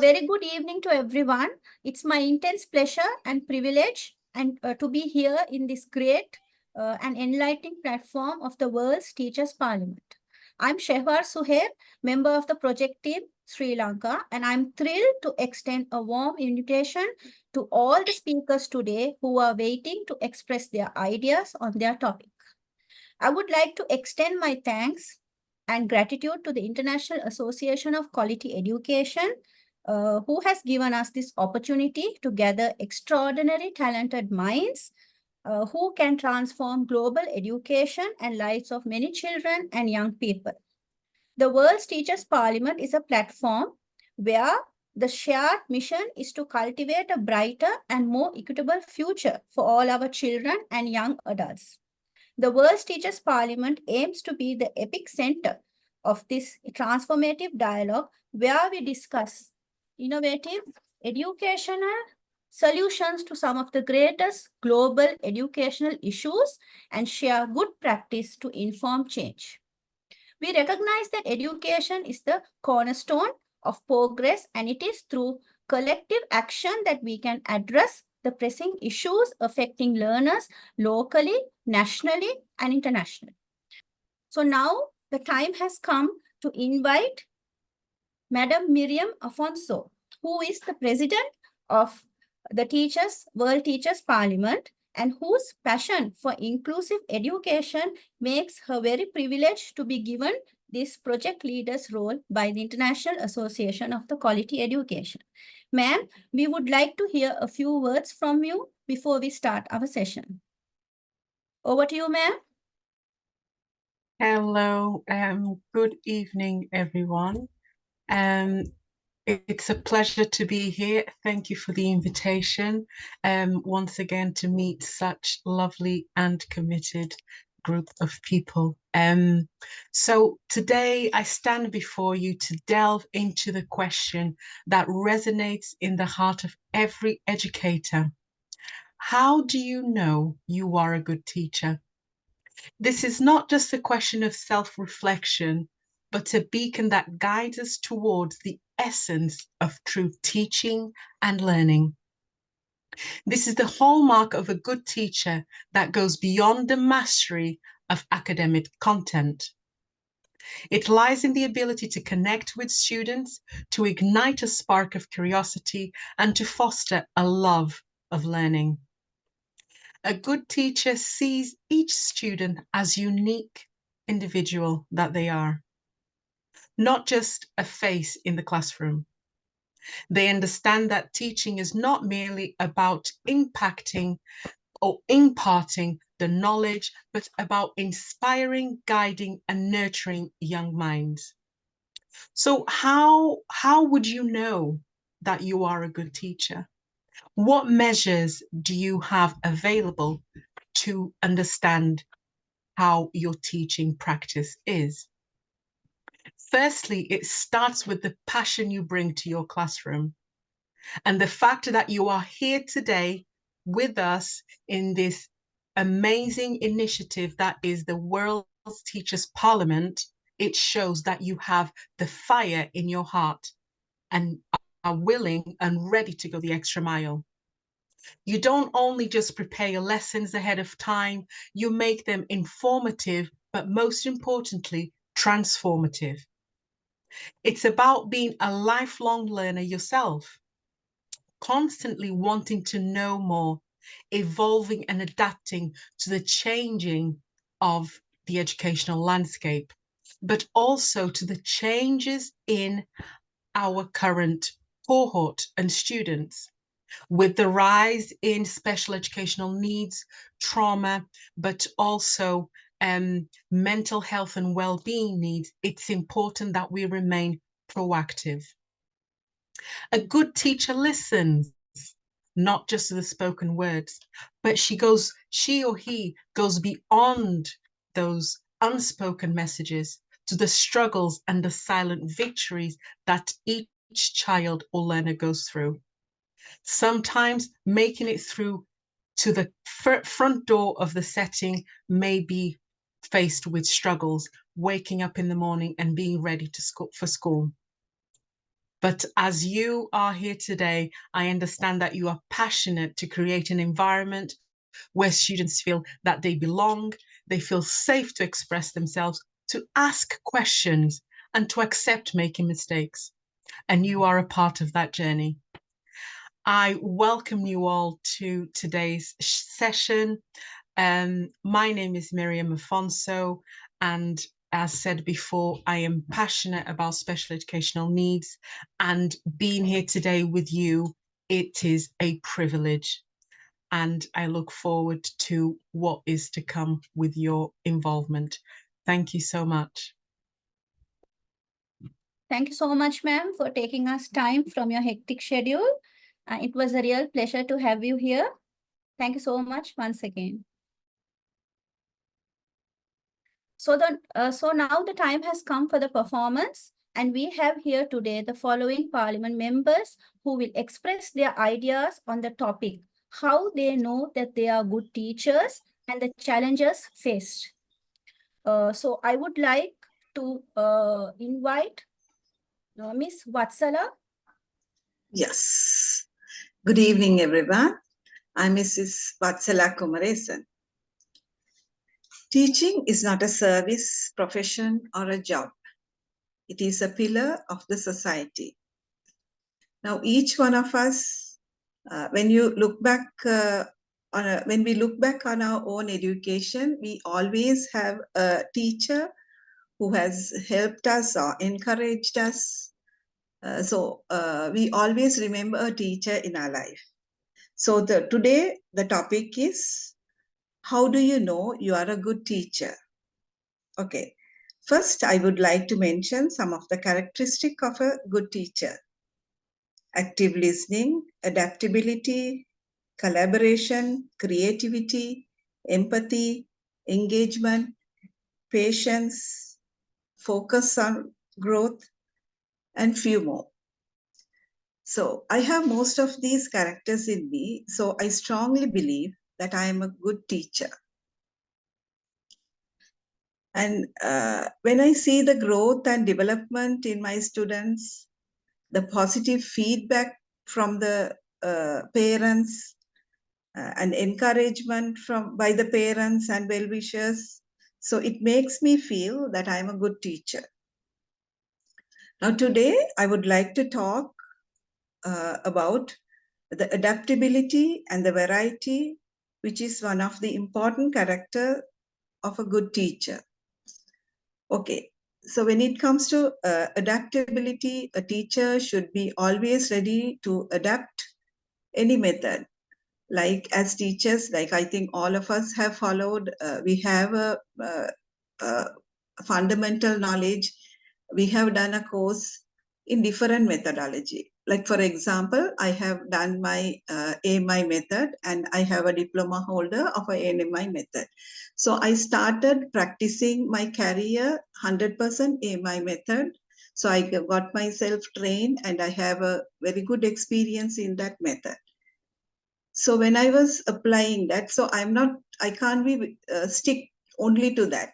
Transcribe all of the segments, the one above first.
very good evening to everyone. It's my intense pleasure and privilege to be here in this great and enlightening platform of the World's Teachers Parliament. I'm Shehwar Suhair, member of the project team Sri Lanka, and I'm thrilled to extend a warm invitation to all the speakers today who are waiting to express their ideas on their topic. I would like to extend my thanks and gratitude to the International Association of Quality Education, who has given us this opportunity to gather extraordinary talented minds who can transform global education and lives of many children and young people. The World's Teachers Parliament is a platform where the shared mission is to cultivate a brighter and more equitable future for all our children and young adults. The World's Teachers Parliament aims to be the epic center of this transformative dialogue where we discuss innovative educational solutions to some of the greatest global educational issues and share good practice to inform change. We recognize that education is the cornerstone of progress, and it is through collective action that we can address the pressing issues affecting learners locally, nationally, and internationally. So now the time has come to invite Madam Miriam Afonso, who is the president of the World Teachers Parliament, and whose passion for inclusive education makes her very privileged to be given this project leader's role by the International Association of the Quality Education. Ma'am, we would like to hear a few words from you before we start our session. Over to you, ma'am. Hello, good evening, everyone. It's a pleasure to be here. Thank you for the invitation once again to meet such lovely and committed group of people. So today I stand before you to delve into the question that resonates in the heart of every educator. How do you know you are a good teacher? This is not just a question of self-reflection, but a beacon that guides us towards the essence of true teaching and learning. This is the hallmark of a good teacher that goes beyond the mastery of academic content. It lies in the ability to connect with students, to ignite a spark of curiosity, and to foster a love of learning. A good teacher sees each student as unique individual that they are, not just a face in the classroom. They understand that teaching is not merely about impacting or imparting the knowledge, but about inspiring, guiding, and nurturing young minds. So how would you know that you are a good teacher? What measures do you have available to understand how your teaching practice is? Firstly, it starts with the passion you bring to your classroom and the fact that you are here today with us in this amazing initiative that is the World's Teachers Parliament. It shows that you have the fire in your heart and are willing and ready to go the extra mile. You don't only just prepare your lessons ahead of time, you make them informative, but most importantly, transformative. It's about being a lifelong learner yourself, constantly wanting to know more, evolving and adapting to the changing of the educational landscape, but also to the changes in our current cohort and students. With the rise in special educational needs, trauma, but also mental health and well-being needs, it's important that we remain proactive. A good teacher listens, not just to the spoken words, but she or he goes beyond those unspoken messages to the struggles and the silent victories that each child or learner goes through. Sometimes making it through to the front door of the setting may be faced with struggles, waking up in the morning and being ready for school. But as you are here today, I understand that you are passionate to create an environment where students feel that they belong, they feel safe to express themselves, to ask questions, and to accept making mistakes. And you are a part of that journey. I welcome you all to today's session. My name is Miriam Afonso, and as said before, I am passionate about special educational needs, and being here today with you, it is a privilege. And I look forward to what is to come with your involvement. Thank you so much. Thank you so much, ma'am, for taking us time from your hectic schedule. It was a real pleasure to have you here. Thank you so much once again. So now the time has come for the performance, and we have here today the following Parliament members who will express their ideas on the topic, how they know that they are good teachers and the challenges faced. So I would like to invite Ms. Vatsala. Yes. Good evening, everyone. I'm Mrs. Vatsala Kumaresan. Teaching is not a service, profession, or a job. It is a pillar of the society. Now, each one of us, when we look back on our own education, we always have a teacher who has helped us or encouraged us. So we always remember a teacher in our life. So today the topic is, how do you know you are a good teacher? Okay. First, I would like to mention some of the characteristics of a good teacher. Active listening, adaptability, collaboration, creativity, empathy, engagement, patience, focus on growth, and few more. So I have most of these characters in me, so I strongly believe that I am a good teacher. And when I see the growth and development in my students, the positive feedback from the parents and encouragement by the parents and well-wishers, so it makes me feel that I'm a good teacher. Now today, I would like to talk about the adaptability and the variety, which is one of the important character of a good teacher. Okay, so when it comes to adaptability, a teacher should be always ready to adapt any method. Like as teachers, like I think all of us have followed, we have a fundamental knowledge. We have done a course in different methodology. Like for example, I have done my AMI method, and I have a diploma holder of a AMI method. So I started practicing my career 100% AMI method. So I got myself trained, and I have a very good experience in that method. So when I was applying that, so I can't be stick only to that.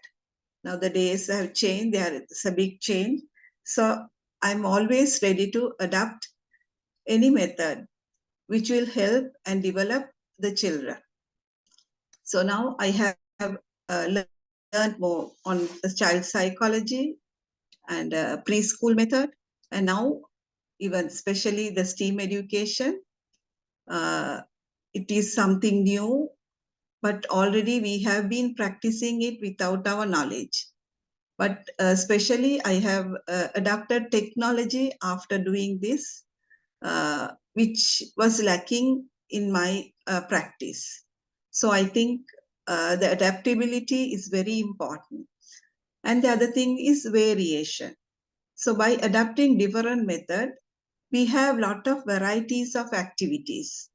Now the days have changed, it's a big change. So I'm always ready to adapt any method which will help and develop the children. So now I have learned more on the child psychology and preschool method, and now even especially the STEAM education. It is something new, but already we have been practicing it without our knowledge. But especially I have adapted technology after doing this, which was lacking in my practice. So I think the adaptability is very important. And the other thing is variation. So by adapting different method, we have a lot of varieties of activities.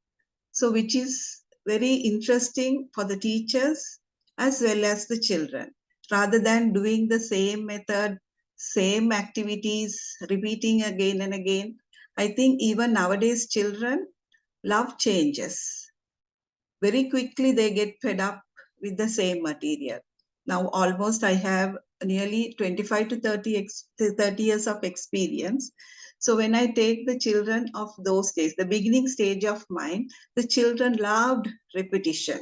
So which is very interesting for the teachers as well as the children. Rather than doing the same method, same activities, repeating again and again, I think even nowadays children love changes. Very quickly they get fed up with the same material. Now almost I have nearly 25 to 30 years of experience. So when I take the children of those days, the beginning stage of mine, the children loved repetition.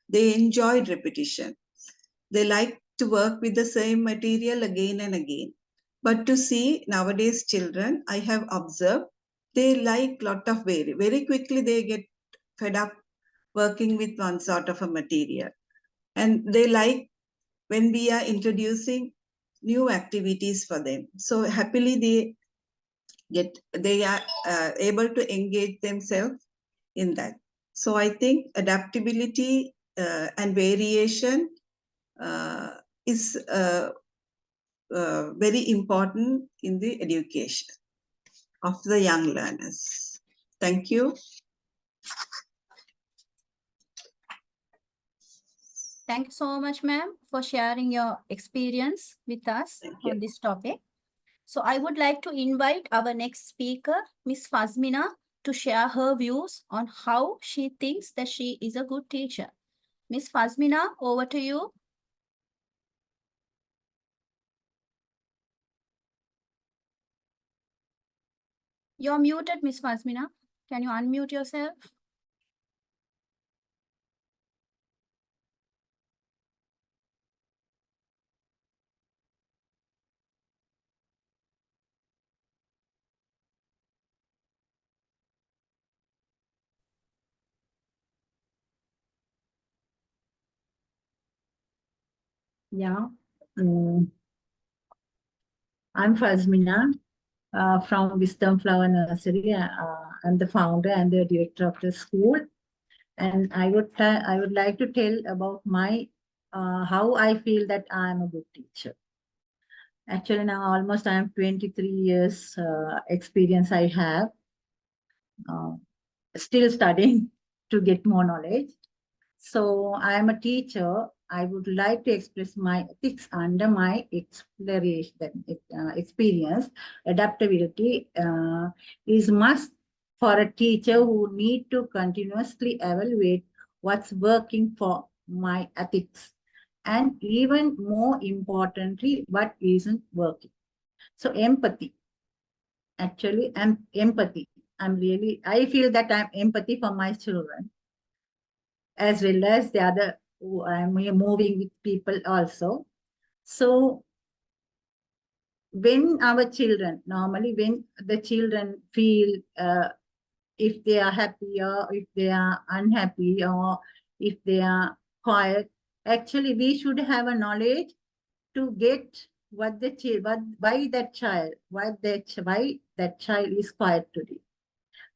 They enjoyed repetition. They like to work with the same material again and again. But to see nowadays children, I have observed, they like lot of very quickly they get fed up working with one sort of a material. And they like when we are introducing new activities for them. So happily they are able to engage themselves in that. So I think adaptability and variation is very important in the education of the young learners. Thank you. Thank you so much, ma'am, for sharing your experience with us Thank you. on this topic. So I would like to invite our next speaker, Ms. Fazmina, to share her views on how she thinks that she is a good teacher. Ms. Fazmina, over to you. You're muted, Ms. Fazmina. Can you unmute yourself? Yeah, I'm Fazmina from Wisdom Flower Nursery. I'm the founder and the director of the school, and I would like to tell about my how I feel that I am a good teacher. Actually, now almost I am 23 years experience I have. Still studying to get more knowledge. So I am a teacher. I would like to express my ethics under my experience. Adaptability is must for a teacher who need to continuously evaluate what's working for my ethics, and even more importantly, what isn't working. So empathy. Actually, empathy. I feel that I'm empathy for my children, as well as the other, I'm moving with people also. So when our children, normally when the children feel if they are happy or if they are unhappy or if they are quiet, actually we should have a knowledge to get what the child, why that child is quiet today.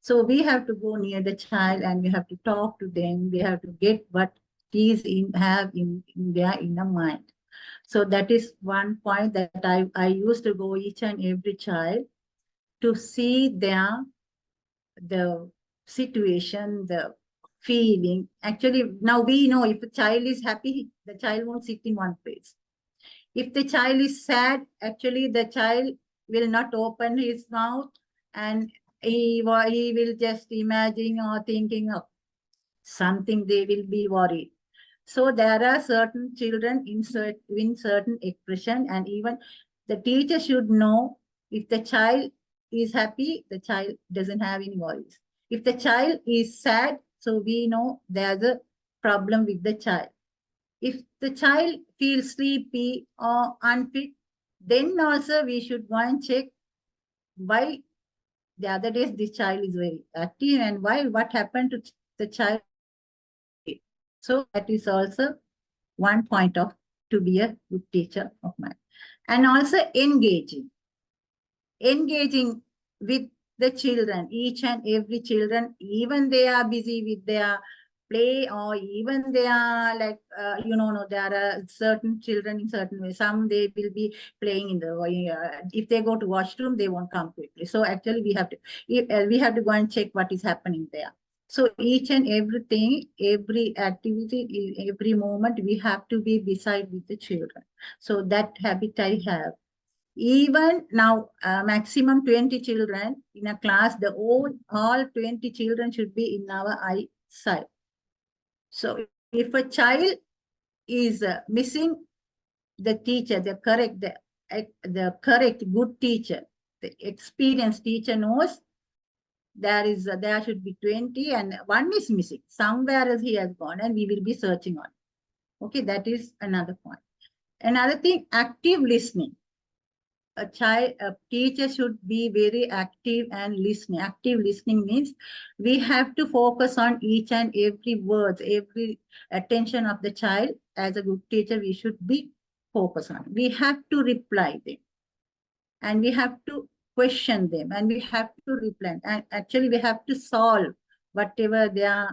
So we have to go near the child and we have to talk to them. We have to get what is in their inner mind. So that is one point that I used to go each and every child to see the situation, the feeling. Actually, now we know if a child is happy, the child won't sit in one place. If the child is sad, actually the child will not open his mouth, and he will just imagine or thinking of something. They will be worried. So there are certain children in certain expression, and even the teacher should know if the child is happy, the child doesn't have any worries. If the child is sad, so we know there's a problem with the child. If the child feels sleepy or unfit, then also we should go and check why the other days this child is very active and what happened to the child. So that is also one point of to be a good teacher of mine. And also engaging with the children, each and every children, even they are busy with their play, or even they are like, there are certain children in certain ways. Some they will be playing in the, if they go to washroom, they won't come quickly. So actually we have to go and check what is happening there. So each and everything, every activity, every moment, we have to be beside with the children. So that habit I have. Even now, maximum 20 children in a class, all 20 children should be in our eyesight. So if a child is missing the teacher, the correct good teacher, The experienced teacher knows there should be 20 and one is missing. Somewhere else he has gone and we will be searching on. Okay, that is another point. Another thing, active listening. A teacher should be very active and listening. Active listening means we have to focus on each and every word, every attention of the child. As a good teacher, we should be focused on. We have to reply them. And we have to question them. And we have to reply. And actually, we have to solve whatever their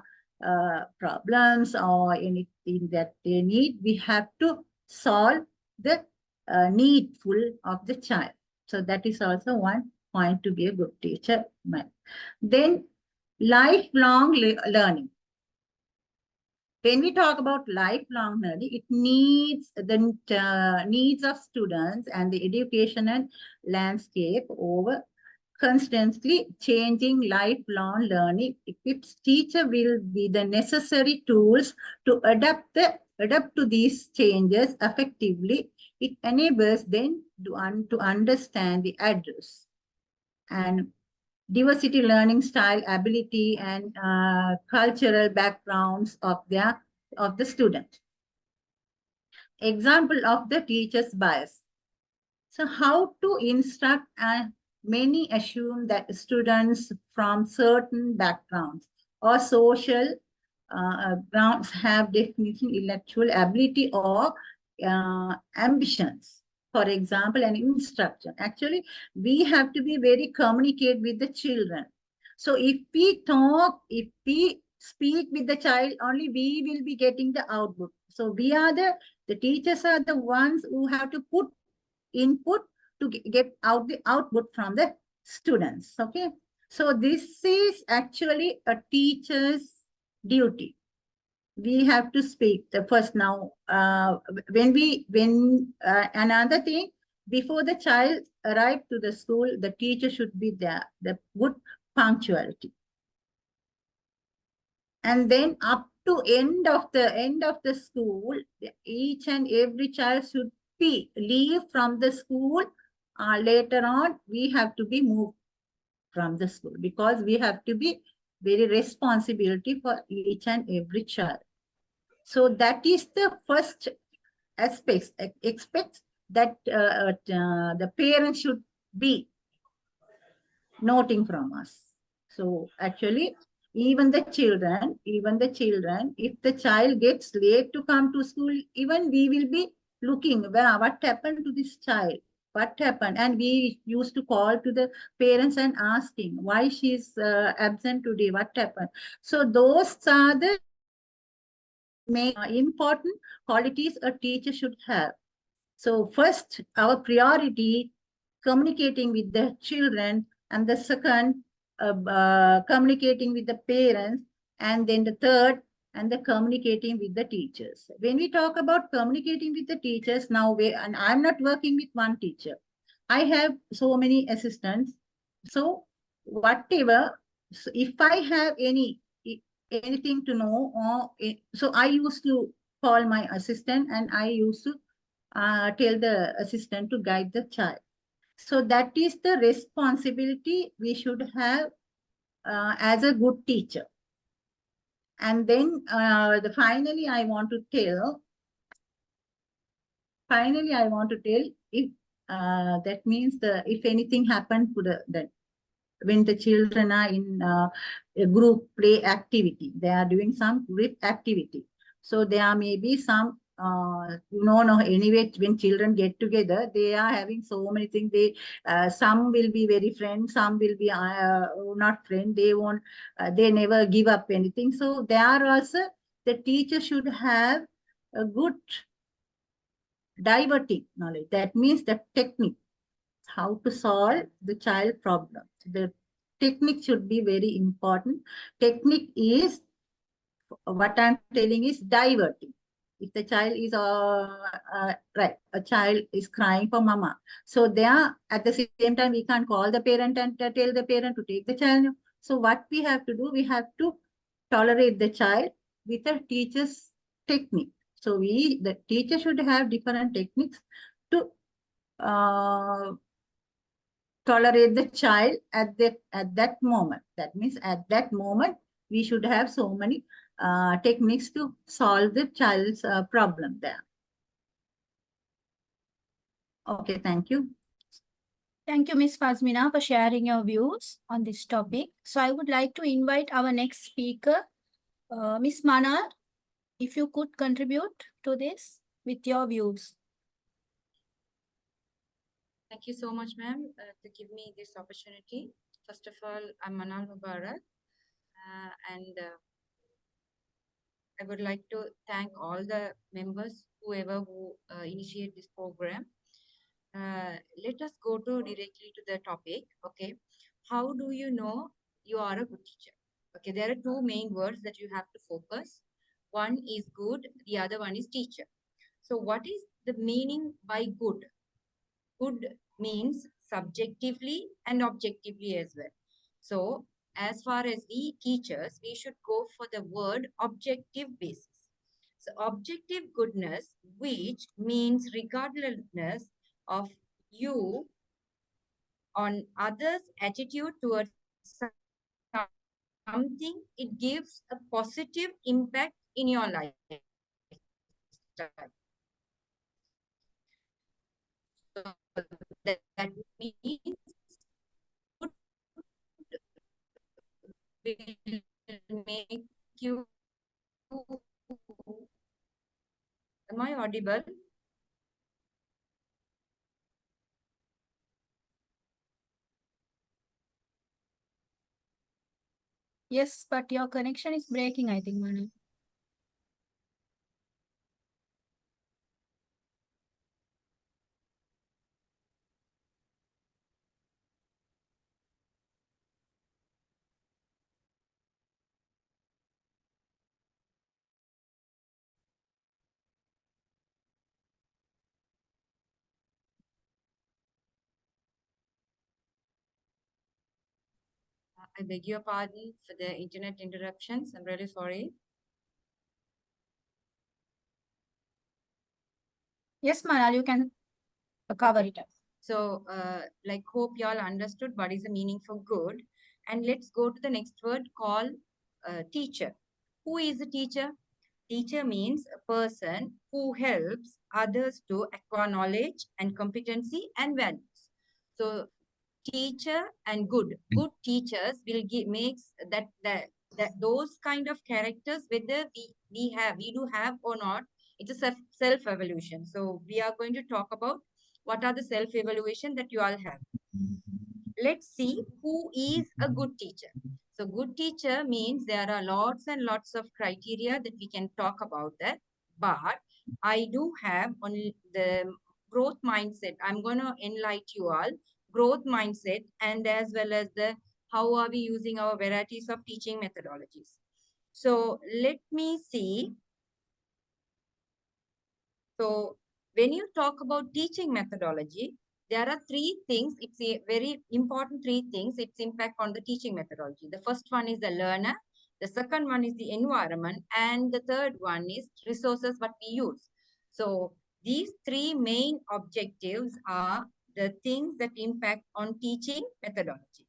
problems or anything that they need. We have to solve the needful of the child. So that is also one point to be a good teacher. Then lifelong learning. When we talk about lifelong learning, it needs the needs of students and the educational landscape over constantly changing. Lifelong learning equips teacher will be the necessary tools to adapt to these changes effectively. It enables them to understand the address and diversity learning style, ability, and cultural backgrounds of the student. Example of the teacher's bias. So how to instruct, many assume that students from certain backgrounds or social grounds have definitely intellectual ability or ambitions. For example, an instruction. Actually, we have to be very communicate with the children. So if we talk, if we speak with the child, only we will be getting the output. So we are the teachers are the ones who have to put input to get out the output from the students. Okay. So this is actually a teacher's duty. We have to speak the first now. Another thing, before the child arrives to the school, the teacher should be there, the good punctuality. And then up to end of the school, each and every child should be leave from the school. Later on, we have to be moved from the school because we have to be very responsibility for each and every child. So that is the first aspect that the parents should be noting from us. So actually, even the children, if the child gets late to come to school, even we will be looking, what happened to this child? What happened? And we used to call to the parents and asking why she's absent today, what happened? So those are the important qualities a teacher should have. So first, our priority, communicating with the children, and the second, communicating with the parents, and then the third, and the communicating with the teachers. When we talk about communicating with the teachers, now and I'm not working with one teacher. I have so many assistants. So whatever, so if I have anything to know, or so I used to call my assistant and I used to tell the assistant to guide the child. So that is the responsibility we should have as a good teacher. And then finally, I want to tell if that means if anything happened to when the children are in a group play activity, they are doing some group activity. So there may be some, anyway, when children get together, they are having so many things. Some will be very friends, some will be not friends. They never give up anything. So there also, the teacher should have a good diverting knowledge. That means the technique, how to solve the child problem. The technique should be very important. Technique is, what I'm telling is diverting. If the child is a child is crying for mama. So there, at the same time, we can't call the parent and tell the parent to take the child. So what we have to do, we have to tolerate the child with a teacher's technique. So the teacher should have different techniques to tolerate the child at that moment. That means at that moment, we should have so many techniques to solve the child's problem there. Okay, thank you. Thank you, Ms. Fazmina, for sharing your views on this topic. So I would like to invite our next speaker, Ms. Manal, if you could contribute to this with your views. Thank you so much, ma'am, to give me this opportunity. First of all, I'm Manal Mubarak, and I would like to thank all the members, whoever who initiate this program. Let us go directly to the topic. Okay, how do you know you are a good teacher? Okay, there are two main words that you have to focus. One is good, the other one is teacher. So what is the meaning by good? Good means subjectively and objectively as well. So as far as we teachers, we should go for the word objective basis. So objective goodness, which means regardlessness of you on others' attitude towards something, it gives a positive impact in your life. So that means will make you. Am I audible? Yes, but your connection is breaking, I think, Manal. I beg your pardon for the internet interruptions. I'm really sorry. Yes, Manal, you can cover it up. So, like, hope you all understood what is the meaning for good. And let's go to the next word called teacher. Who is a teacher? Teacher means a person who helps others to acquire knowledge and competency and values. So, teacher and good teachers will makes that those kind of characters, whether we do have or not, it's a self evaluation. So we are going to talk about what are the self evaluation that you all have. Let's see who is a good teacher. So good teacher means there are lots and lots of criteria that we can talk about that, but I do have on the growth mindset. I'm going to enlighten you all growth mindset, and as well as the how are we using our varieties of teaching methodologies. So let me see. So when you talk about teaching methodology, there are three things. It's a very important three things. Its impact on the teaching methodology. The first one is the learner. The second one is the environment. And the third one is resources what we use. So these three main objectives are the things that impact on teaching methodology.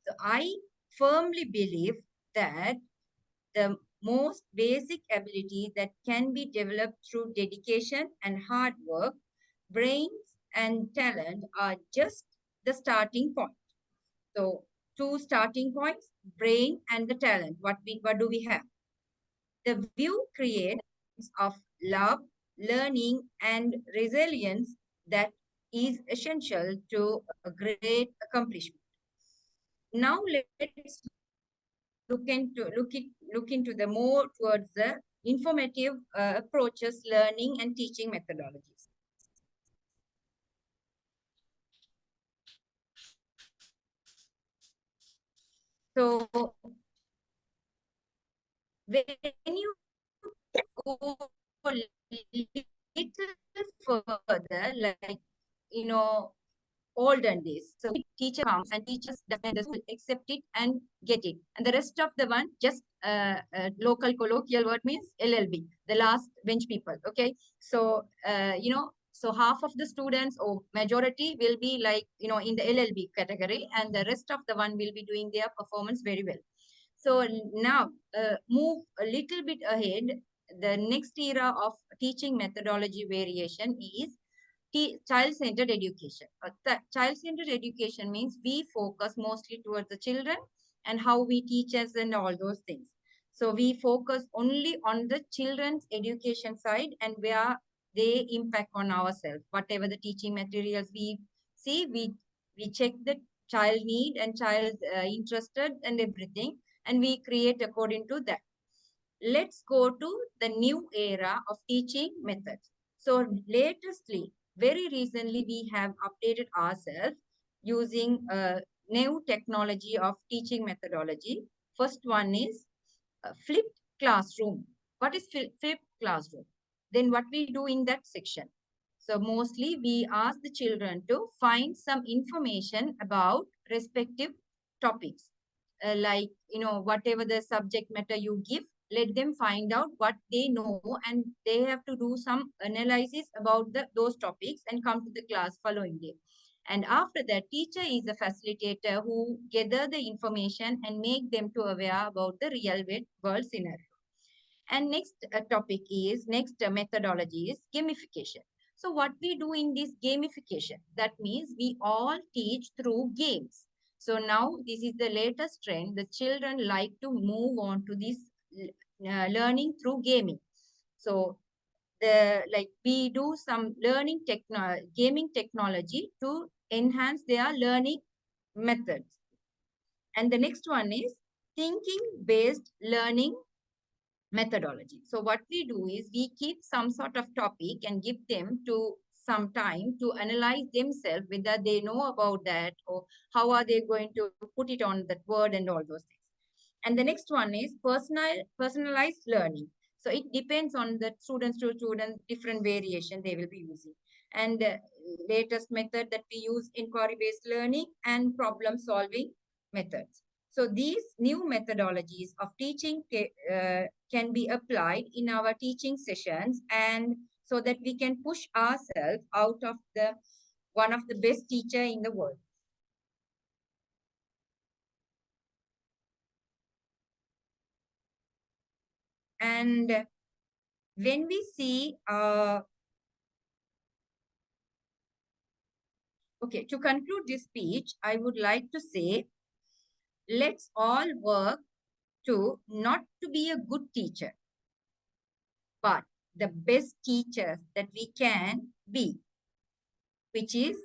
So I firmly believe that the most basic ability that can be developed through dedication and hard work, brains and talent are just the starting point. So two starting points, brain and the talent. What do we have? The view creates of love, learning and resilience that is essential to a great accomplishment. Now let's look into the more towards the informative approaches, learning and teaching methodologies. So when you go a little further, like, olden days. So teacher comes and teachers doesn't accept it and get it. And the rest of the one, just local colloquial word means LLB, the last bench people. Okay. So, So half of the students or majority will be like, in the LLB category, and the rest of the one will be doing their performance very well. So now move a little bit ahead. The next era of teaching methodology variation is child-centered education. Child-centered education means we focus mostly towards the children and how we teach us and all those things. So we focus only on the children's education side and where they impact on ourselves. Whatever the teaching materials we see, we check the child need and child interested and everything, and we create according to that. Let's go to the new era of teaching methods. So latestly, very recently, we have updated ourselves using a new technology of teaching methodology. First one is flipped classroom. What is flipped classroom? Then what we do in that section? So mostly we ask the children to find some information about respective topics. Like, whatever the subject matter you give, let them find out what they know, and they have to do some analysis about those topics and come to the class following day. And after that, teacher is a facilitator who gather the information and make them to aware about the real world scenario. And next methodology is gamification. So what we do in this gamification, that means we all teach through games. So now this is the latest trend. The children like to move on to this learning through gaming. So we do some gaming technology to enhance their learning methods. And the next one is thinking based learning methodology. So what we do is we keep some sort of topic and give them to some time to analyze themselves, whether they know about that or how are they going to put it on that word and all those things. And the next one is personalized learning. So it depends on the students to students, different variation they will be using. And latest method that we use, inquiry-based learning and problem-solving methods. So these new methodologies of teaching can be applied in our teaching sessions, and so that we can push ourselves out of one of the best teacher in the world. And when we see, okay, to conclude this speech, I would like to say, let's all work to not to be a good teacher, but the best teachers that we can be, which is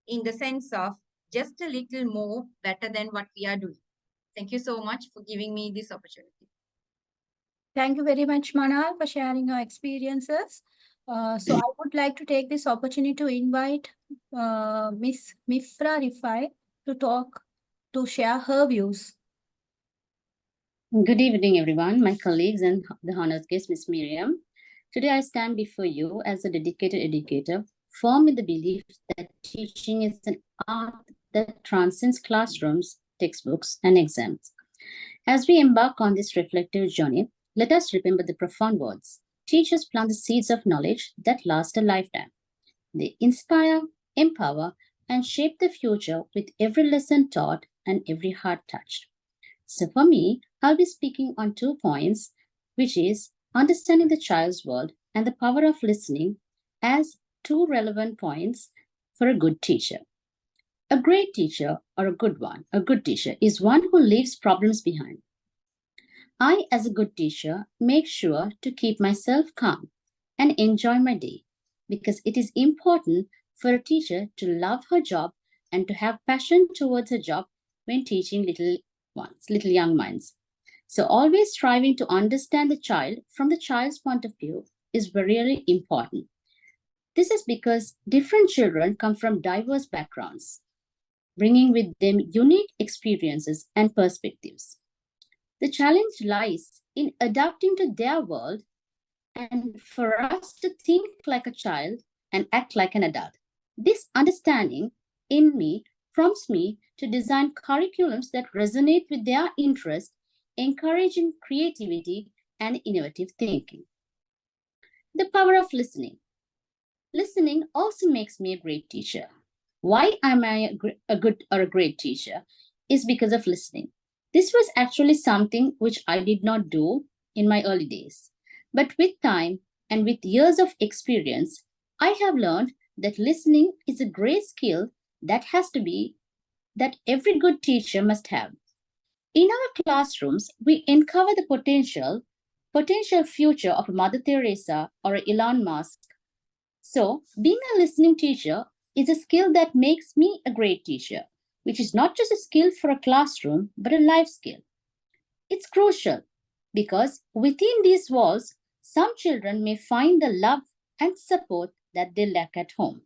in the sense of just a little more better than what we are doing. Thank you so much for giving me this opportunity. Thank you very much, Manal, for sharing your experiences. So I would like to take this opportunity to invite Miss Mifra Rifai to share her views. Good evening, everyone, my colleagues and the honored guest, Ms. Miriam. Today, I stand before you as a dedicated educator, firm in the belief that teaching is an art that transcends classrooms, textbooks, and exams. As we embark on this reflective journey, let us remember the profound words. Teachers plant the seeds of knowledge that last a lifetime. They inspire, empower, and shape the future with every lesson taught and every heart touched. So for me, I'll be speaking on 2 points, which is understanding the child's world and the power of listening as 2 relevant points for a good teacher. A great teacher, or a good teacher, is one who leaves problems behind. I, as a good teacher, make sure to keep myself calm and enjoy my day, because it is important for a teacher to love her job and to have passion towards her job when teaching little young minds. So always striving to understand the child from the child's point of view is very important. This is because different children come from diverse backgrounds, bringing with them unique experiences and perspectives. The challenge lies in adapting to their world and for us to think like a child and act like an adult. This understanding in me prompts me to design curriculums that resonate with their interests, encouraging creativity and innovative thinking. The power of listening. listening also makes me a great teacher. Why am I a good or a great teacher is because of listening. This was actually something which I did not do in my early days. But with time and with years of experience, I have learned that listening is a great skill that every good teacher must have. In our classrooms, we uncover the potential future of a Mother Teresa or a Elon Musk. So, being a listening teacher is a skill that makes me a great teacher, which is not just a skill for a classroom, but a life skill. It's crucial because within these walls, some children may find the love and support that they lack at home.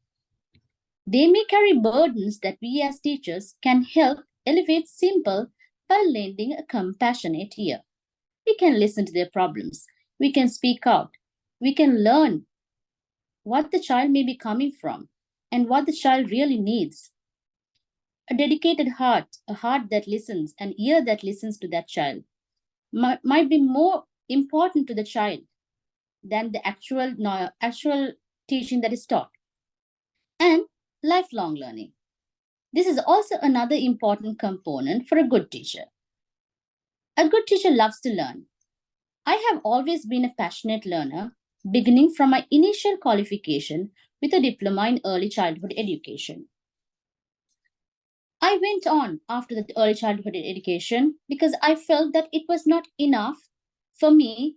They may carry burdens that we as teachers can help elevate simple by lending a compassionate ear. We can listen to their problems. We can speak out. We can learn what the child may be coming from and what the child really needs. A dedicated heart, a heart that listens, an ear that listens to that child, might be more important to the child than the actual teaching that is taught. And lifelong learning. This is also another important component for a good teacher. A good teacher loves to learn. I have always been a passionate learner, beginning from my initial qualification with a diploma in early childhood education. I went on after the early childhood education because I felt that it was not enough for me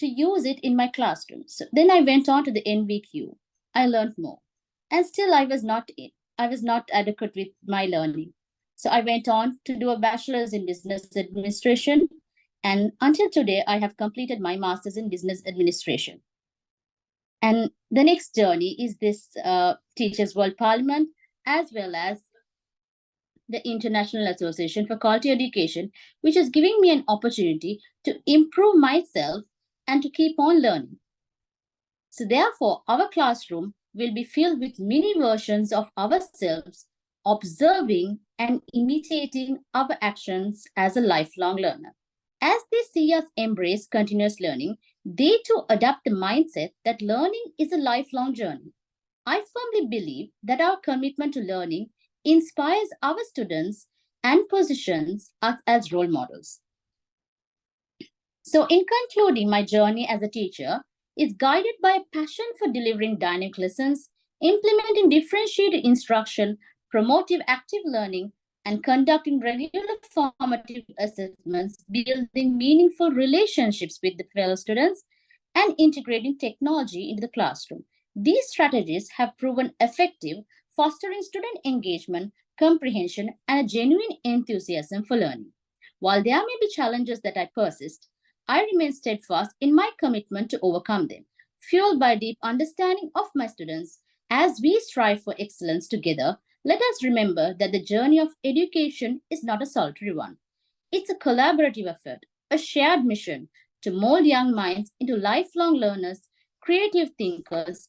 to use it in my classroom. So then I went on to the NVQ. I learned more. And still I was not adequate with my learning. So I went on to do a bachelor's in business administration. And until today, I have completed my master's in business administration. And the next journey is this Teachers World Parliament, as well as the International Association for Quality Education, which is giving me an opportunity to improve myself and to keep on learning. So therefore, our classroom will be filled with mini versions of ourselves, observing and imitating our actions as a lifelong learner. As they see us embrace continuous learning, they too adopt the mindset that learning is a lifelong journey. I firmly believe that our commitment to learning inspires our students and positions us as role models. So in concluding, my journey as a teacher is guided by a passion for delivering dynamic lessons, implementing differentiated instruction, promoting active learning, and conducting regular formative assessments, building meaningful relationships with the fellow students, and integrating technology into the classroom. These strategies have proven effective, fostering student engagement, comprehension, and a genuine enthusiasm for learning. While there may be challenges that I persist, I remain steadfast in my commitment to overcome them, fueled by a deep understanding of my students. As we strive for excellence together, let us remember that the journey of education is not a solitary one. It's a collaborative effort, a shared mission to mold young minds into lifelong learners, creative thinkers,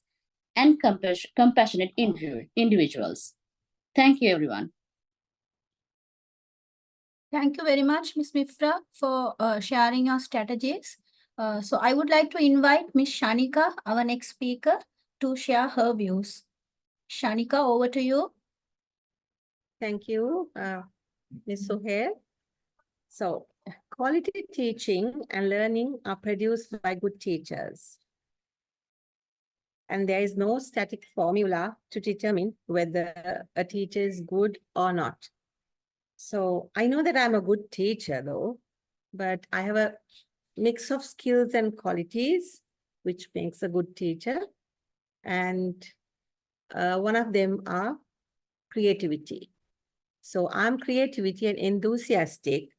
and compassionate individuals. Thank you, everyone. Thank you very much, Ms. Mifra, for sharing your strategies. So I would like to invite Ms. Shanika, our next speaker, to share her views. Shanika, over to you. Thank you, Ms. Suhail. So, quality teaching and learning are produced by good teachers. And there is no static formula to determine whether a teacher is good or not. So I know that I'm a good teacher though, but I have a mix of skills and qualities, which makes a good teacher. And one of them are creativity. So I'm creativity and enthusiastic,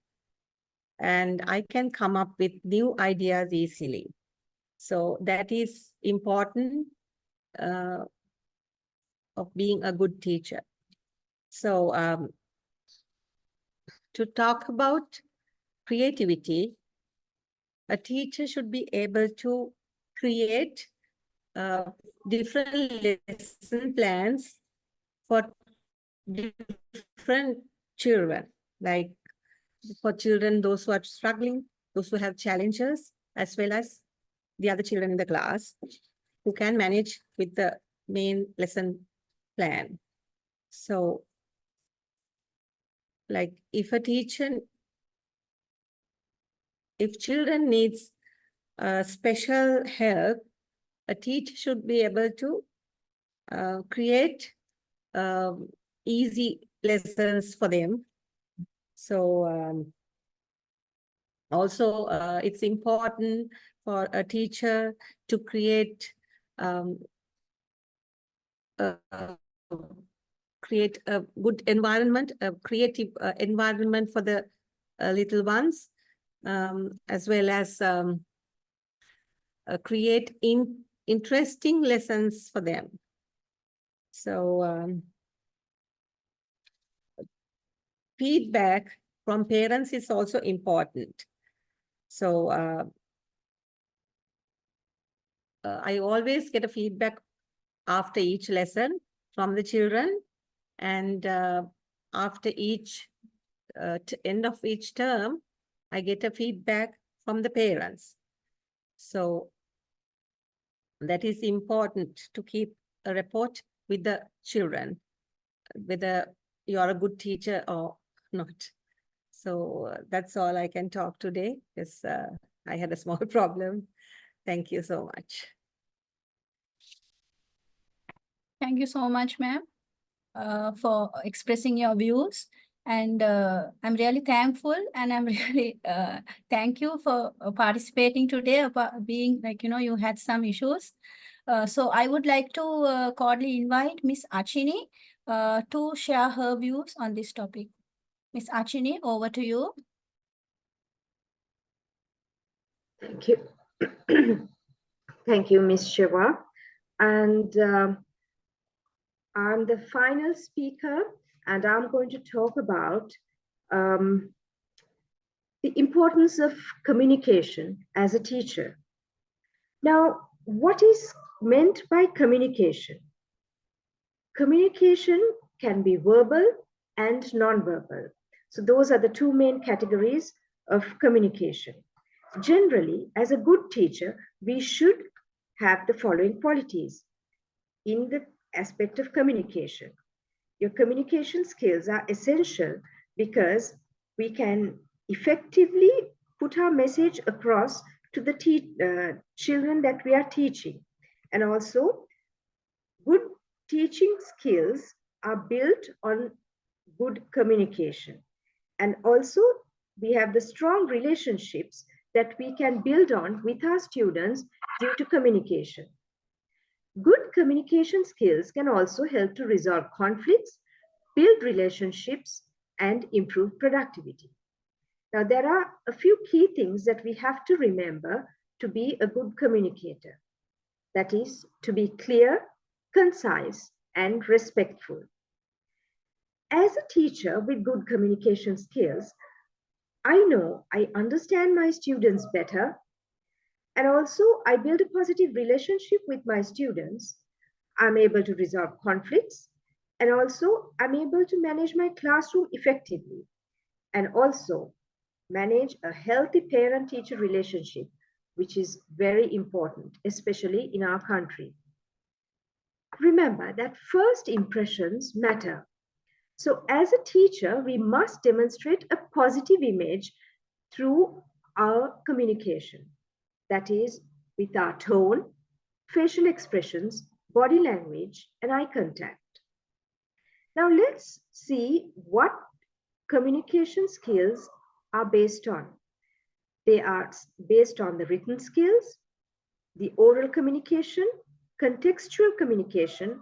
and I can come up with new ideas easily. So that is important of being a good teacher. So to talk about creativity, a teacher should be able to create different lesson plans for different children, like for children, those who are struggling, those who have challenges, as well as the other children in the class who can manage with the main lesson plan. So, like if children needs special help, a teacher should be able to create easy lessons for them. So also it's important for a teacher to create create a good environment, a creative environment for the little ones, as well as create interesting lessons for them. So feedback from parents is also important. So I always get a feedback after each lesson from the children, and after each end of each term, I get a feedback from the parents. So that is important to keep a report with the children, whether you are a good teacher or not. So that's all I can talk today, because I had a small problem. Thank you so much. Thank you so much, ma'am, for expressing your views. And I'm really thankful, and I'm really thank you for participating today, about being like, you had some issues. So I would like to cordially invite Miss Achini to share her views on this topic. Miss Achini, over to you. Thank you. Thank you, Ms. Shiva. And I'm the final speaker, and I'm going to talk about the importance of communication as a teacher. Now, what is meant by communication? Communication can be verbal and non-verbal. So those are the two main categories of communication. Generally, as a good teacher, we should have the following qualities in the aspect of communication. Your communication skills are essential because we can effectively put our message across to the children that we are teaching. And also, good teaching skills are built on good communication. And also, we have the strong relationships that we can build on with our students due to communication. Good communication skills can also help to resolve conflicts, build relationships, and improve productivity. Now, there are a few key things that we have to remember to be a good communicator. That is, to be clear, concise, and respectful. As a teacher with good communication skills, I know I understand my students better, and also I build a positive relationship with my students. I'm able to resolve conflicts, and also I'm able to manage my classroom effectively, and also manage a healthy parent-teacher relationship, which is very important, especially in our country. Remember that first impressions matter. So as a teacher, we must demonstrate a positive image through our communication. That is, with our tone, facial expressions, body language, and eye contact. Now let's see what communication skills are based on. They are based on the written skills, the oral communication, contextual communication,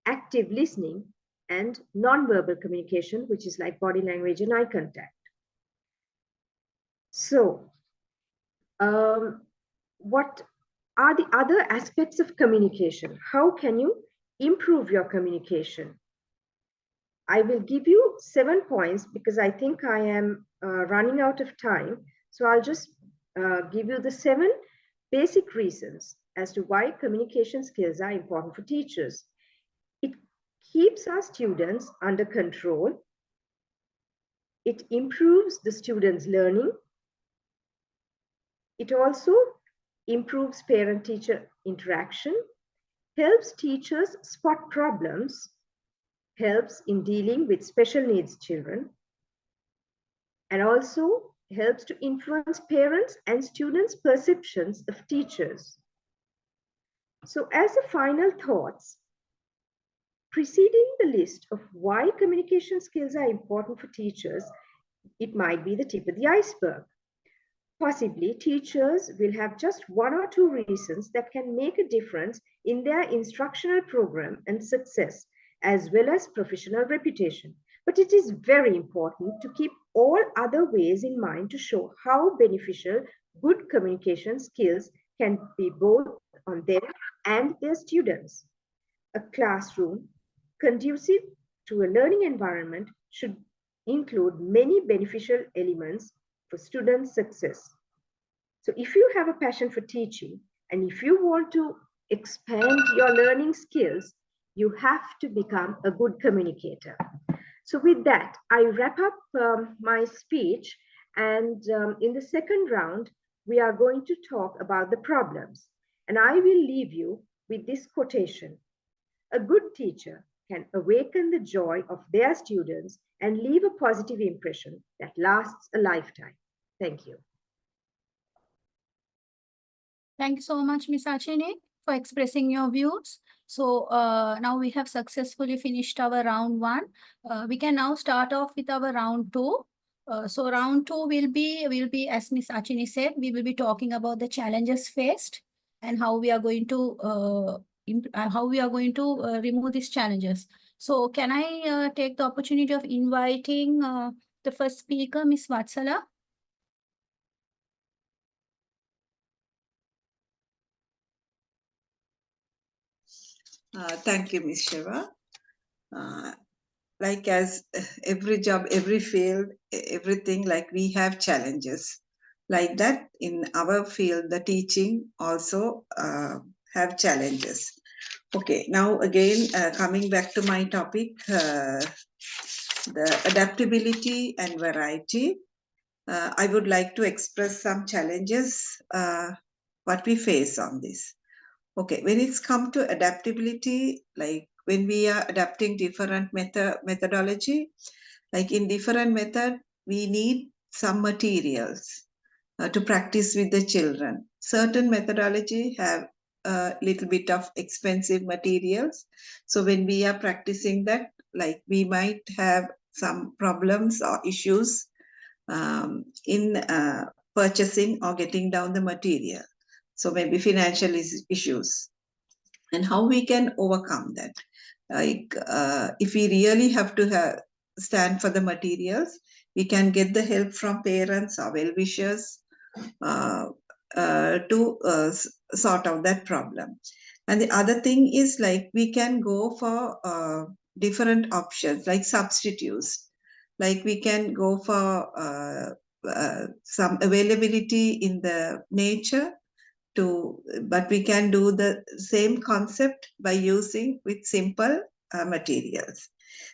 active listening, and non-verbal communication, which is like body language and eye contact. So, what are the other aspects of communication? How can you improve your communication? I will give you 7 points because I think I am running out of time. So I'll just give you the 7 basic reasons as to why communication skills are important for teachers. It keeps our students under control. It improves the students' learning. It also improves parent-teacher interaction. helps teachers spot problems, helps in dealing with special needs children, and also helps to influence parents and students' perceptions of teachers. So as a final thoughts, preceding the list of why communication skills are important for teachers, it might be the tip of the iceberg. Possibly, teachers will have just one or two reasons that can make a difference in their instructional program and success, as well as professional reputation. But it is very important to keep all other ways in mind to show how beneficial good communication skills can be both on them and their students. A classroom conducive to a learning environment should include many beneficial elements for student success. So if you have a passion for teaching and if you want to expand your learning skills, you have to become a good communicator. So with that, I wrap up my speech, and in the second round, we are going to talk about the problems. And I will leave you with this quotation. A good teacher can awaken the joy of their students and leave a positive impression that lasts a lifetime. Thank you. Thank you so much, Ms. Achini, for expressing your views. So now we have successfully finished our round 1. We can now start off with our round 2. So round 2 will be, as Ms. Achini said, we will be talking about the challenges faced and how we are going to remove these challenges. So can I take the opportunity of inviting the first speaker, Ms. Vatsala? Thank you, Ms. Shiva. Like as every job, every field, everything, like we have challenges. Like that, in our field, the teaching also have challenges. Okay, now again, coming back to my topic, the adaptability and variety. I would like to express some challenges what we face on this. Okay, when it's come to adaptability, like when we are adapting different methodology, like in different method, we need some materials to practice with the children. Certain methodology have a little bit of expensive materials. So when we are practicing that, like we might have some problems or issues in purchasing or getting down the material. So maybe financial issues. And how we can overcome that. Like if we really have to stand for the materials, we can get the help from parents or well-wishers to sort out that problem. And the other thing is like we can go for different options like substitutes. Like we can go for some availability in the nature but we can do the same concept by using with simple materials.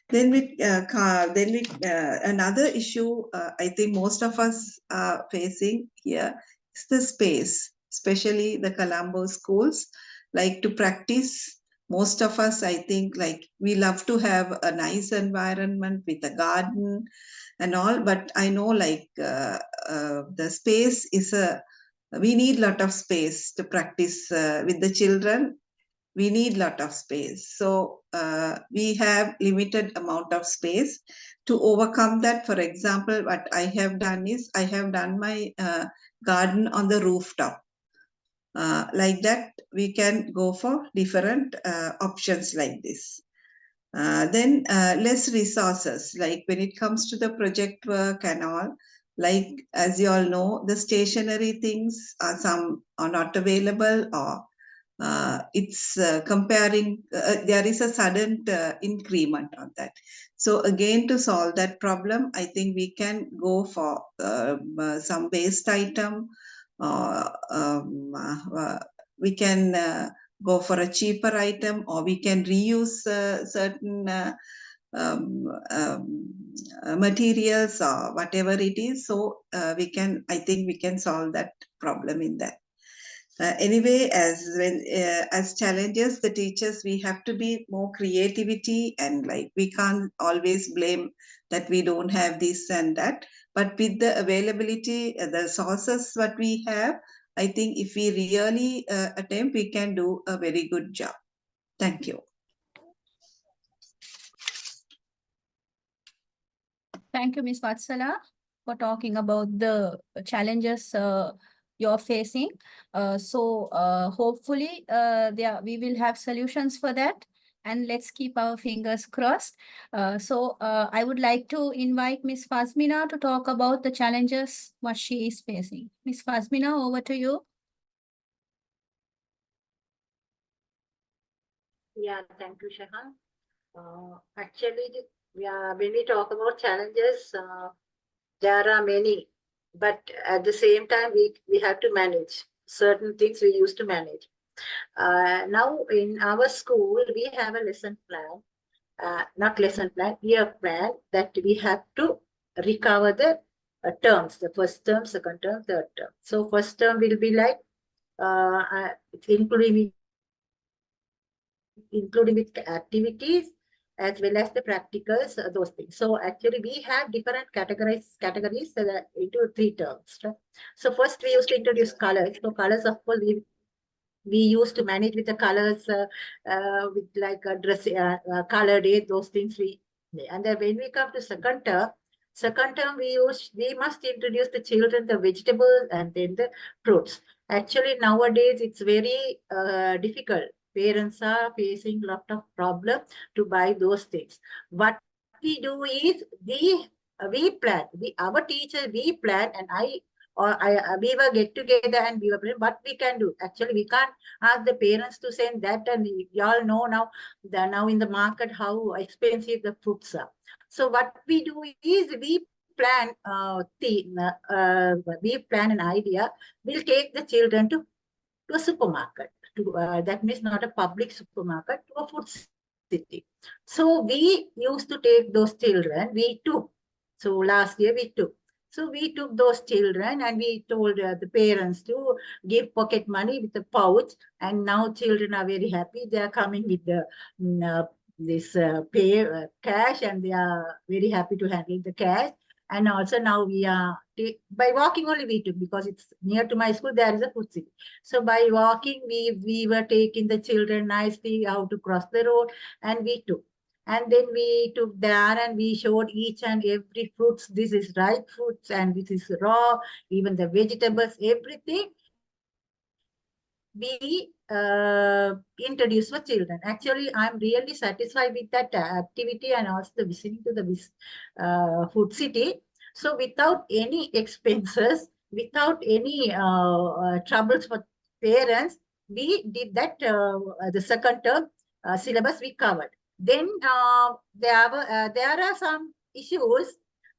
Then another issue I think most of us are facing here is the space, especially the Colombo schools. Like to practice, most of us, I think, like we love to have a nice environment with a garden and all, but I know like the space is we need a lot of space to practice with the children. We need a lot of space. So we have limited amount of space. To overcome that, for example, what I have done is I have done my garden on the rooftop. Like that, we can go for different options like this. Then less resources, like when it comes to the project work and all, like as you all know, the stationary things are some are not available, or it's comparing, there is a sudden increment on that. So again, to solve that problem, I think we can go for some waste item, we can go for a cheaper item, or we can reuse certain materials or whatever it is. So I think we can solve that problem in that. Anyway, as challenges, the teachers, we have to be more creativity, and like we can't always blame that we don't have this and that. But with the availability, the sources what we have, I think if we really attempt, we can do a very good job. Thank you. Thank you, Ms. Vatsala, for talking about the challenges you're facing. Hopefully we will have solutions for that, and let's keep our fingers crossed. I would like to invite Ms. Fazmina to talk about the challenges what she is facing. Ms. Fazmina, over to you. Yeah, thank you, Shahan. Actually, when we talk about challenges, there are many, but at the same time, we have to manage certain things we used to manage. Now, in our school, we have a lesson plan, not lesson plan, year plan, that we have to recover the terms, the first term, second term, third term. So first term will be like, including with activities as well as the practicals, those things. So actually we have different categories into 3 terms. Right? So first we used to introduce colors. So colors, of course, we used to manage with the colors, with like a dress, color day, those things and then when we come to second term we must introduce the children the vegetables and then the fruits. Actually nowadays it's very difficult. Parents are facing a lot of problems to buy those things. What we do is we plan. Our teacher, we plan, and we will get together and we will plan what we can do. Actually, we can't ask the parents to send that, and you all know now in the market how expensive the fruits are. So what we do is we plan we plan an idea. We'll take the children to a supermarket. That means not a public supermarket, to a food city. So we used to take those children. So last year we took. So we took those children and we told the parents to give pocket money with a pouch. And now children are very happy. They are coming with the this cash, and they are very happy to handle the cash. And also now we are, by walking only we took, because it's near to my school, there is a food city. So by walking, we were taking the children nicely how to cross the road, and we took. And then we took there and we showed each and every fruits. This is ripe fruits and this is raw, even the vegetables, everything. We introduce for children. Actually, I'm really satisfied with that activity and also the visiting to the food city. So without any expenses, without any troubles for parents, we did that, the second term syllabus we covered. Then there are some issues,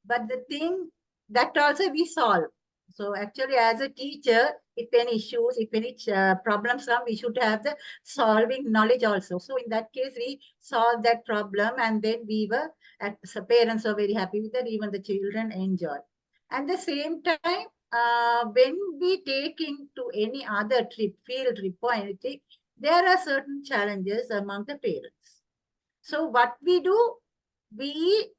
but the thing that also we solve. So actually, as a teacher, if any issues, if any problems come, we should have the solving knowledge also. So in that case, we solved that problem, and then so parents are very happy with that. Even the children enjoy. At the same time, when we take into any other trip, field trip or anything, there are certain challenges among the parents. So what we do, we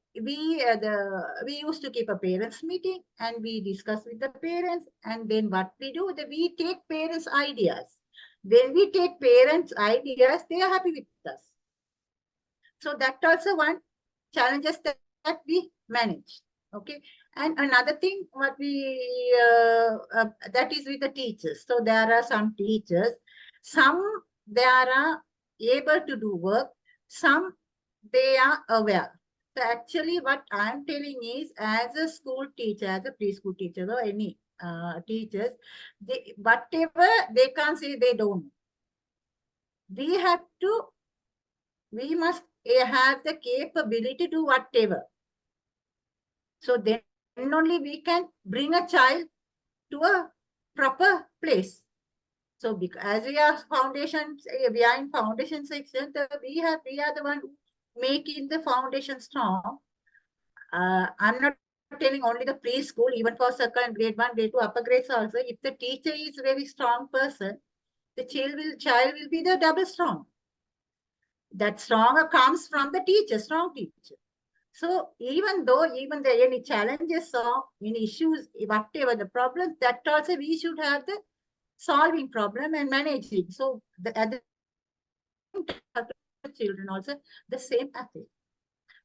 used to keep a parents meeting and we discuss with the parents, and then what we do, we take parents' ideas. When we take parents' ideas, they are happy with us. So that also one challenges that we manage. Okay. And another thing, what we that is with the teachers. So there are some teachers, they are able to do work, some they are aware. So actually what I'm telling is, as a school teacher, as a preschool teacher or any teachers, whatever they can't say, they don't. We must have the capability to do whatever. So then only we can bring a child to a proper place. So as we are we are in foundation section, we are the one making the foundation strong. I'm not telling only the preschool, even for second grade 1, grade 2, upper grades also. If the teacher is a very strong person, the child will be the double strong. That stronger comes from the teacher, strong teacher. So even the any challenges or any issues, whatever the problem, that also we should have the solving problem and managing. So at the children also the same ethic.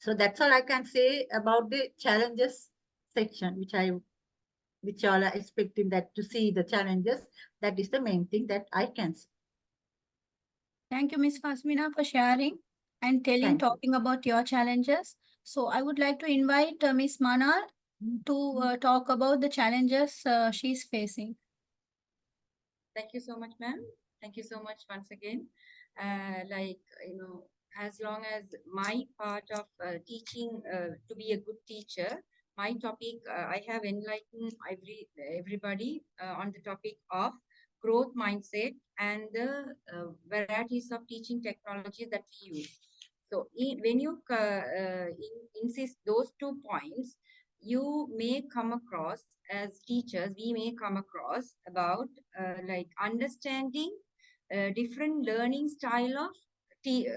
So that's all I can say about the challenges section, which all are expecting that to see the challenges. That is the main thing that I can say. Thank you, Ms. Fasmina, for sharing and Thank you. talking about your challenges. So I would like to invite Ms. Manal to talk about the challenges she's facing. Thank you so much, ma'am. Thank you so much once again. As long as my part of teaching to be a good teacher, my topic, I have enlightened everybody on the topic of growth mindset and the varieties of teaching technologies that we use. So when you insist those 2 points, you may come across as teachers, we may come across about understanding different learning style of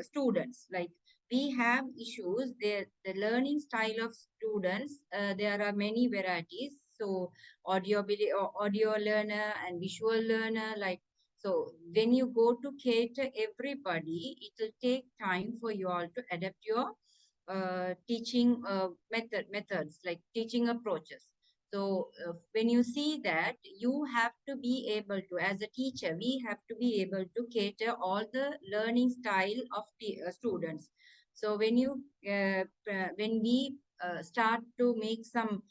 students. Like we have issues, the learning style of students, there are many varieties. So audio learner and visual learner, so when you go to cater everybody, it will take time for you all to adapt your teaching methods, like teaching approaches. So when you see that, you have to be able to, as a teacher, we have to be able to cater all the learning style of the students. So when we start to make some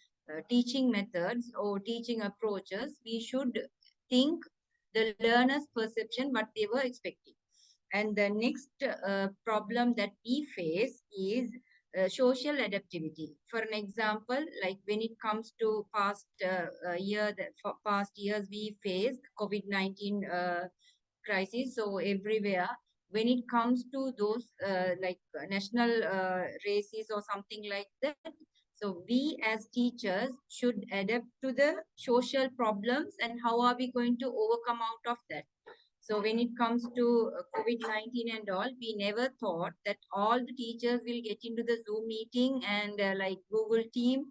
teaching methods or teaching approaches, we should think the learner's perception, what they were expecting. And the next problem that we face is social adaptivity. For an example, like when it comes to past years, we faced COVID-19 crisis. So everywhere, when it comes to those national races or something like that, so we as teachers should adapt to the social problems and how are we going to overcome out of that. So when it comes to COVID-19 and all, we never thought that all the teachers will get into the Zoom meeting and like Google Team,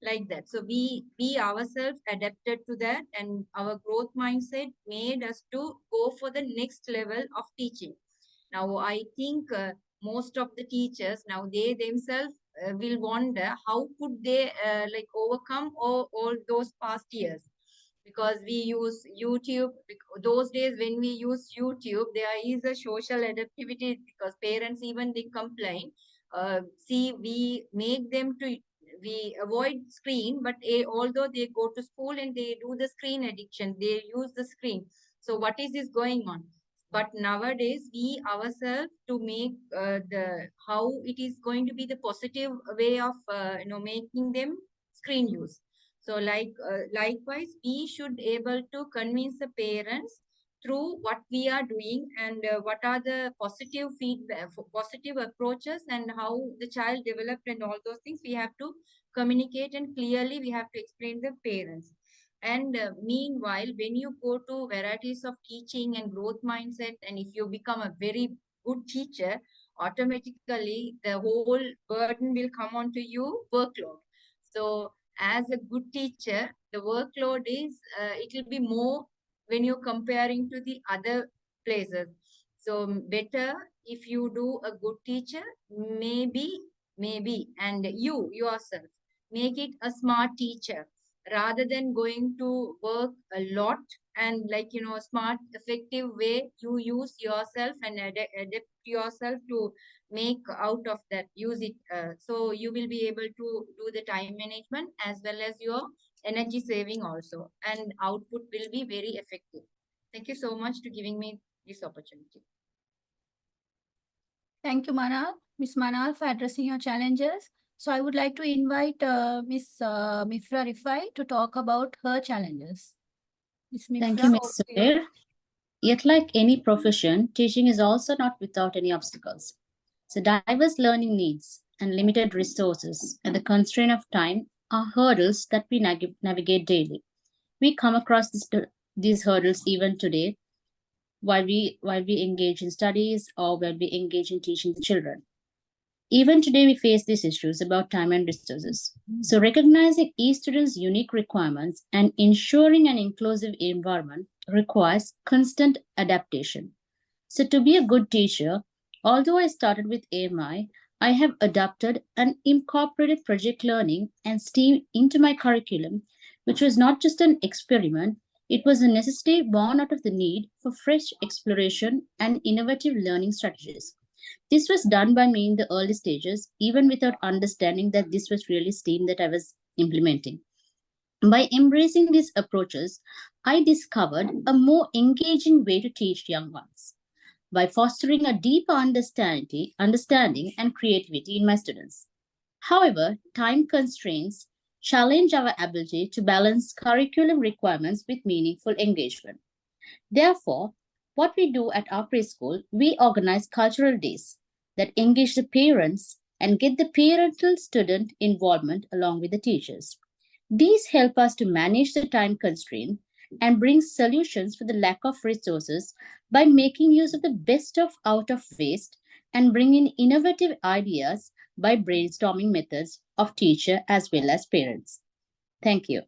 like that. So we ourselves adapted to that, and our growth mindset made us to go for the next level of teaching. Now, I think most of the teachers, now they themselves will wonder how could they overcome all those past years. Because we use YouTube, those days when we use YouTube, there is a social adaptivity because parents even they complain. We make them to, we avoid screen, but although they go to school and they do the screen addiction, they use the screen. So what is this going on? But nowadays, we ourselves to make how it is going to be the positive way of making them screen use. So likewise, we should able to convince the parents through what we are doing and what are the positive feedback, positive approaches and how the child developed and all those things we have to communicate, and clearly we have to explain the parents. And meanwhile, when you go to varieties of teaching and growth mindset, and if you become a very good teacher, automatically the whole burden will come onto you, workload. So as a good teacher, the workload is, it will be more when you're comparing to the other places. So better if you do a good teacher, maybe, and you yourself, make it a smart teacher rather than going to work a lot, and smart, effective way you use yourself and adapt yourself to make out of that, use it. So you will be able to do the time management as well as your energy saving also, and output will be very effective. Thank you so much to giving me this opportunity. Thank you, Manal, Ms. Manal, for addressing your challenges. So I would like to invite Ms. Mifra Rifai to talk about her challenges. Ms. Mifra, Thank you, Ms. Sumer. Yet, like any profession, teaching is also not without any obstacles. So diverse learning needs and limited resources and the constraint of time are hurdles that we navigate daily. We come across these hurdles even today while we engage in studies or while we engage in teaching the children. Even today, we face these issues about time and resources. So, recognizing each student's unique requirements and ensuring an inclusive environment requires constant adaptation. So, to be a good teacher, although I started with AMI, I have adapted and incorporated project learning and STEAM into my curriculum, which was not just an experiment, it was a necessity born out of the need for fresh exploration and innovative learning strategies. This was done by me in the early stages, even without understanding that this was really STEAM that I was implementing. By embracing these approaches, I discovered a more engaging way to teach young ones by fostering a deeper understanding and creativity in my students. However, time constraints challenge our ability to balance curriculum requirements with meaningful engagement. Therefore, what we do at our preschool, we organize cultural days that engage the parents and get the parental student involvement along with the teachers. These help us to manage the time constraint and bring solutions for the lack of resources by making use of the best of out of waste and bring in innovative ideas by brainstorming methods of teacher as well as parents. Thank you.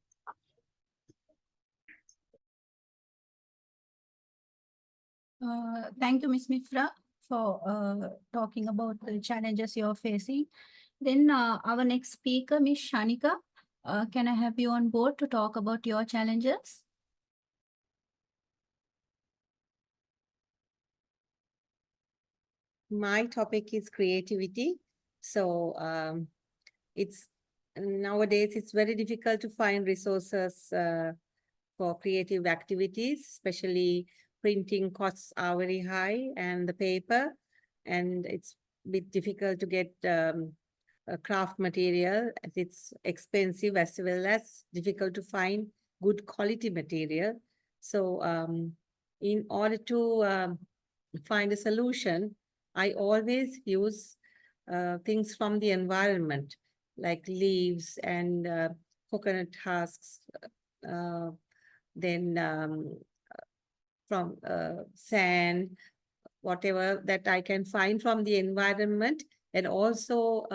Thank you, Ms. Mifra, for talking about the challenges you're facing. Then our next speaker, Ms. Shanika, can I have you on board to talk about your challenges? My topic is creativity. So it's nowadays it's very difficult to find resources for creative activities, especially printing costs are very high and the paper, and it's a bit difficult to get a craft material. It's expensive as well as difficult to find good quality material. So in order to find a solution, I always use things from the environment, like leaves and coconut husks, then from sand, whatever that I can find from the environment, and also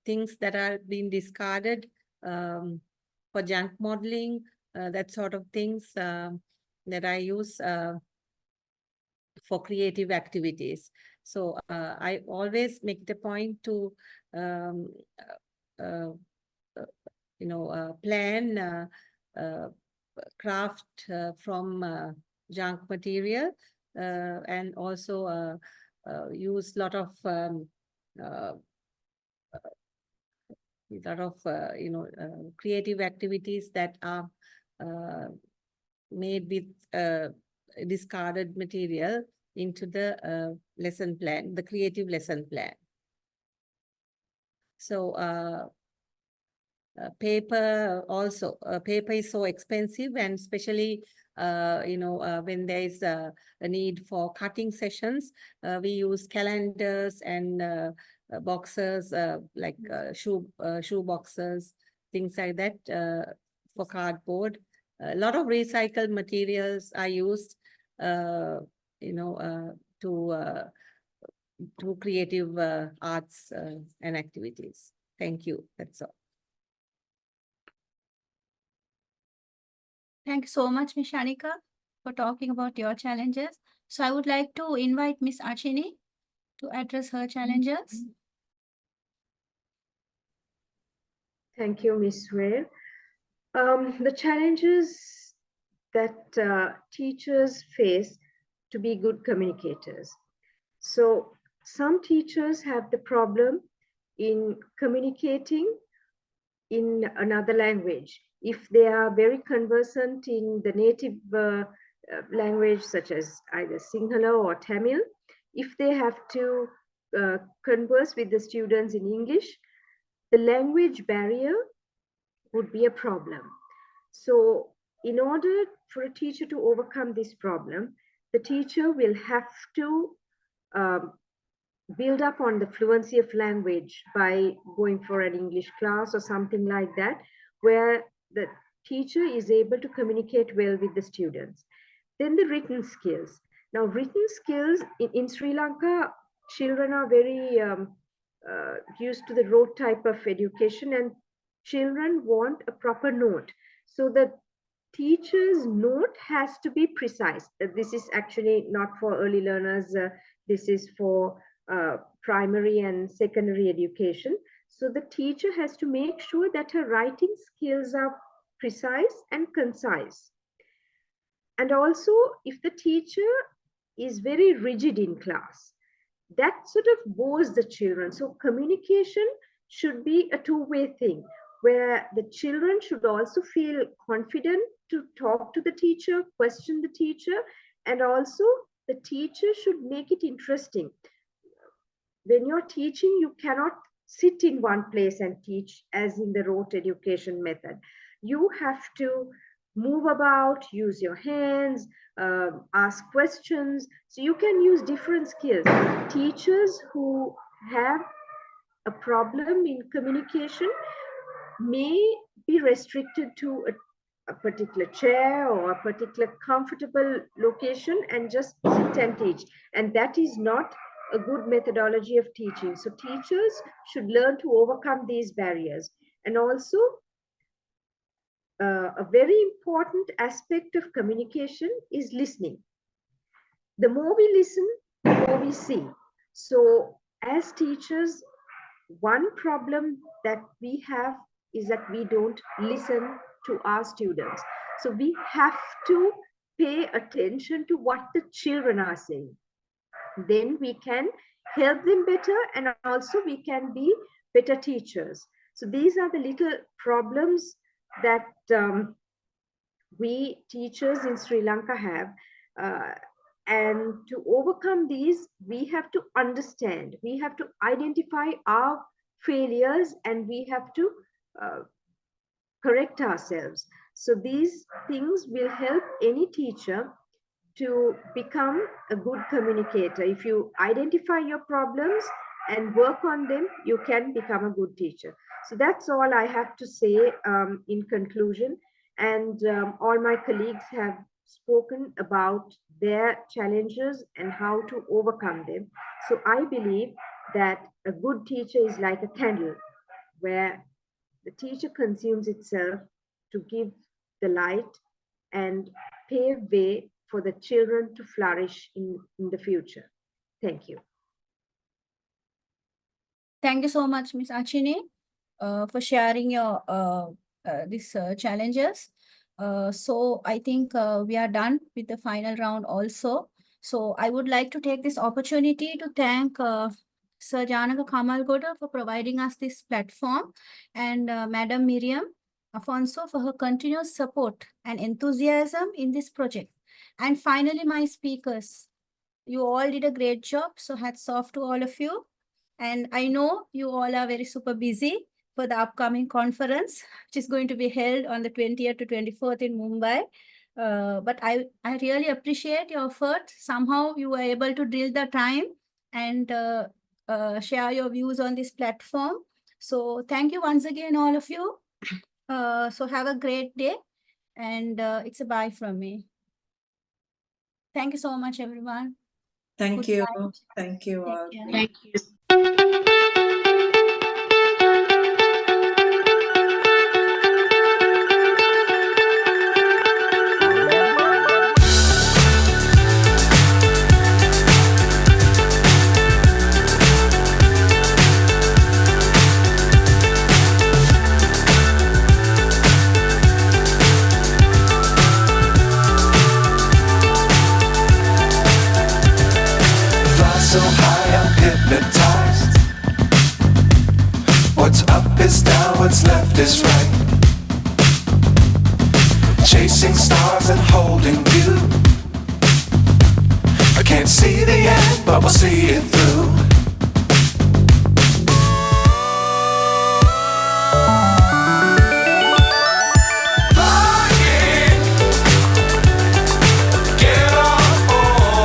things that are being discarded for junk modeling, that sort of things that I use for creative activities. So I always make the point to plan craft from junk material and also use a lot of creative activities that are made with discarded material into the lesson plan, the creative lesson plan. So paper also, paper is so expensive, and especially when there is a need for cutting sessions, we use calendars and boxes like shoe boxes, things like that for cardboard. A lot of recycled materials are used, to creative arts and activities. Thank you. That's all. Thank you so much, Ms. Shanika, for talking about your challenges. So I would like to invite Ms. Achini to address her challenges. Thank you, Ms. Ware. The challenges that teachers face to be good communicators. So some teachers have the problem in communicating in another language. If they are very conversant in the native language, such as either Sinhala or Tamil, if they have to converse with the students in English, the language barrier would be a problem. So in order for a teacher to overcome this problem, the teacher will have to build up on the fluency of language by going for an English class or something like that, where the teacher is able to communicate well with the students. Then the written skills. Now, written skills in Sri Lanka, children are very used to the rote type of education, and children want a proper note. So the teacher's note has to be precise. This is actually not for early learners. This is for primary and secondary education. So the teacher has to make sure that her writing skills are precise and concise. And also, if the teacher is very rigid in class, that sort of bores the children. So communication should be a two-way thing, where the children should also feel confident to talk to the teacher, question the teacher, and also the teacher should make it interesting. When you're teaching, you cannot sit in one place and teach as in the rote education method. You have to move about, use your hands, ask questions. So you can use different skills. Teachers who have a problem in communication may be restricted to a particular chair or a particular comfortable location and just sit and teach. And that is not a good methodology of teaching. So teachers should learn to overcome these barriers. And also, a very important aspect of communication is listening. The more we listen, the more we see. So as teachers, one problem that we have is that we don't listen to our students. So we have to pay attention to what the children are saying. Then we can help them better, and also we can be better teachers. So these are the little problems that we teachers in Sri Lanka have. And to overcome these, we have to understand, we have to identify our failures, and we have to correct ourselves. So these things will help any teacher to become a good communicator. If you identify your problems and work on them, you can become a good teacher. So that's all I have to say in conclusion. And all my colleagues have spoken about their challenges and how to overcome them. So I believe that a good teacher is like a candle, where the teacher consumes itself to give the light and pave way for the children to flourish in the future. Thank you. Thank you so much, Ms. Achini, for sharing your these challenges. So I think we are done with the final round also. So I would like to take this opportunity to thank Sir Janaka Kamalgoda for providing us this platform, and Madam Miriam Afonso for her continuous support and enthusiasm in this project. And finally, my speakers, you all did a great job. So hats off to all of you. And I know you all are very super busy for the upcoming conference, which is going to be held on the 20th to 24th in Mumbai. But I really appreciate your effort. Somehow you were able to drill the time and share your views on this platform. So thank you once again, all of you. So have a great day, and it's a bye from me. Thank you so much, everyone. Thank Good you. night. Thank you all. Take care. Thank you. Fly so high, I'm hypnotized. What's up is down, what's left is right. Chasing stars and holding you. I can't see the end, but we'll see it through.